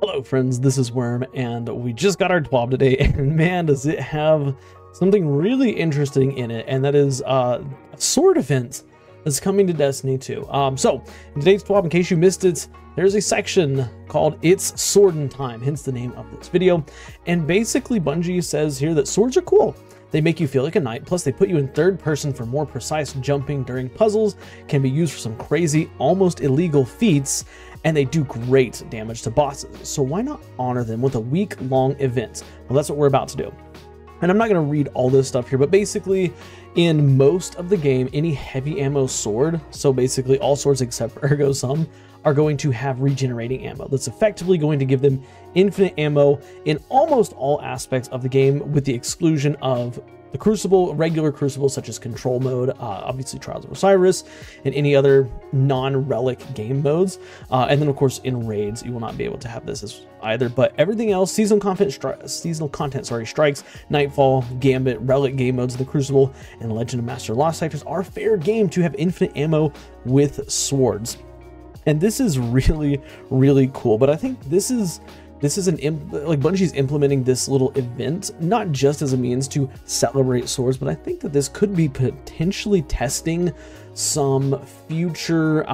Hello friends, this is Worm, and we just got our TWAB today, and man does it have something really interesting in it, and that is a sword event that's coming to Destiny 2. So, in today's TWAB, in case you missed it, there's a section called It's Swordin Time, hence the name of this video, and basically Bungie says here that swords are cool. They make you feel like a knight, plus they put you in third person for more precise jumping during puzzles, can be used for some crazy, almost illegal feats, and they do great damage to bosses. So why not honor them with a week-long event? Well, that's what we're about to do. And I'm not going to read all this stuff here, but basically, in most of the game, any heavy ammo sword, so basically all swords except for Ergo Sum, are going to have regenerating ammo. That's effectively going to give them infinite ammo in almost all aspects of the game, with the exclusion of the Crucible, regular Crucibles such as Control Mode, obviously Trials of Osiris, and any other non-relic game modes. And then of course in raids, you will not be able to have this as either, but everything else, seasonal content, strikes, Nightfall, Gambit, relic game modes, the Crucible, and Legend of Master Lost sectors are fair game to have infinite ammo with swords. And this is really, really cool, but I think this is like Bungie's implementing this little event not just as a means to celebrate swords, but I think that this could be potentially testing some future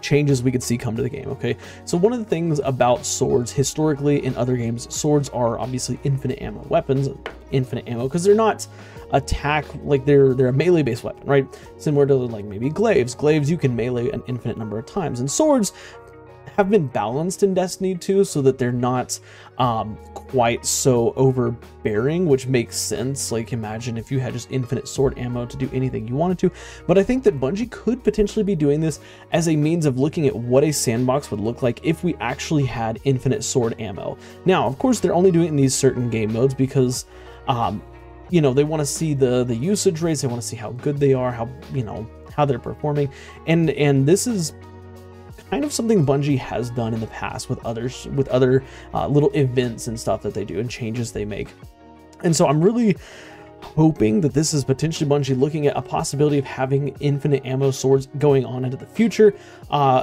changes we could see come to the game. Okay, so one of the things about swords historically in other games, swords are obviously infinite ammo weapons, infinite ammo because they're not attack, like they're a melee based weapon, right? Similar to like maybe glaives you can melee an infinite number of times, and swords have been balanced in Destiny 2 so that they're not quite so overbearing, which makes sense. Like imagine if you had just infinite sword ammo to do anything you wanted to. But I think that Bungie could potentially be doing this as a means of looking at what a sandbox would look like if we actually had infinite sword ammo. Now, of course, they're only doing it in these certain game modes because you know, they want to see the usage rates, they want to see how good they are, how, you know, how they're performing, and this is kind of something Bungie has done in the past with other little events and stuff that they do and changes they make. And so I'm really hoping that this is potentially Bungie looking at a possibility of having infinite ammo swords going on into the future,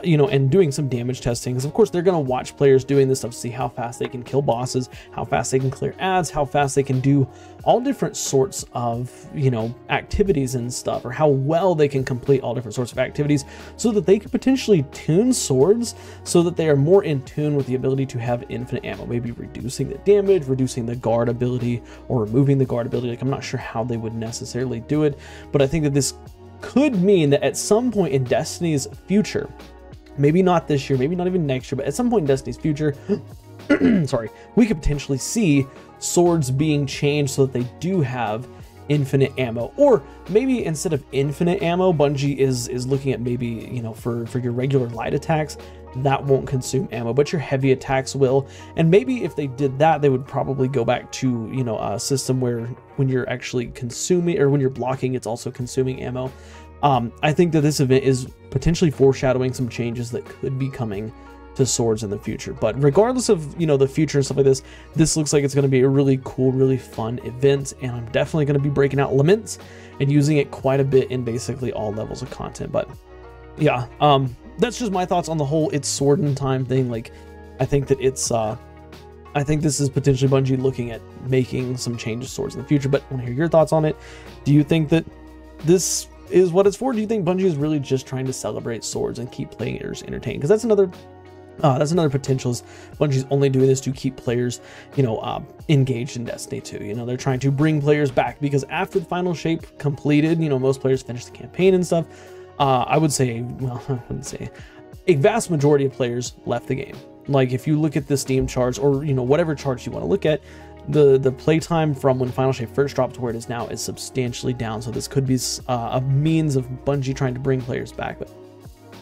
you know, and doing some damage testing, because of course they're going to watch players doing this stuff to see how fast they can kill bosses, how fast they can clear ads, how fast they can do all different sorts of, you know, activities and stuff, or how well they can complete all different sorts of activities, so that they could potentially tune swords so that they are more in tune with the ability to have infinite ammo, maybe reducing the damage, reducing the guard ability, or removing the guard ability. Like I'm not sure how they would necessarily do it, but I think that this could mean that at some point in Destiny's future, maybe not this year, maybe not even next year, but at some point in Destiny's future, sorry, we could potentially see swords being changed so that they do have infinite ammo. Or maybe instead of infinite ammo, Bungie is looking at maybe, you know, for your regular light attacks, that won't consume ammo, but your heavy attacks will. And maybe if they did that, they would probably go back to, you know, a system where when you're actually consuming, or when you're blocking, it's also consuming ammo. I think that this event is potentially foreshadowing some changes that could be coming to swords in the future. But regardless of, you know, the future and stuff like this, this looks like it's going to be a really cool, really fun event, and I'm definitely going to be breaking out laments and using it quite a bit in basically all levels of content. But yeah, that's just my thoughts on the whole It's Swordin Time thing. Like I think that it's I think this is potentially Bungie looking at making some changes to swords in the future, but I want to hear your thoughts on it. Do you think that this is what it's for? Do you think Bungie is really just trying to celebrate swords and keep players entertained? Because that's another potential, is Bungie's only doing this to keep players, you know, engaged in Destiny 2. You know, they're trying to bring players back, because after the final shape completed, you know, most players finish the campaign and stuff. I would say, well, I wouldn't say, a vast majority of players left the game. Like if you look at the Steam charts, or, you know, whatever charts you want to look at, the playtime from when Final Shape first dropped to where it is now is substantially down. So this could be a means of Bungie trying to bring players back, but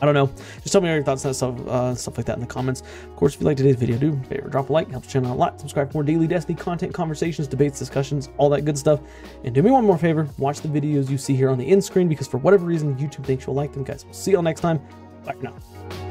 I don't know. Just tell me your thoughts on that stuff like that in the comments. Of course, if you liked today's video, do favorite, drop a like, helps the channel out a lot. Subscribe for more daily Destiny content, conversations, debates, discussions, all that good stuff. And do me one more favor, watch the videos you see here on the end screen, because for whatever reason, YouTube thinks you'll like them, guys. We'll see y'all next time. Bye for now.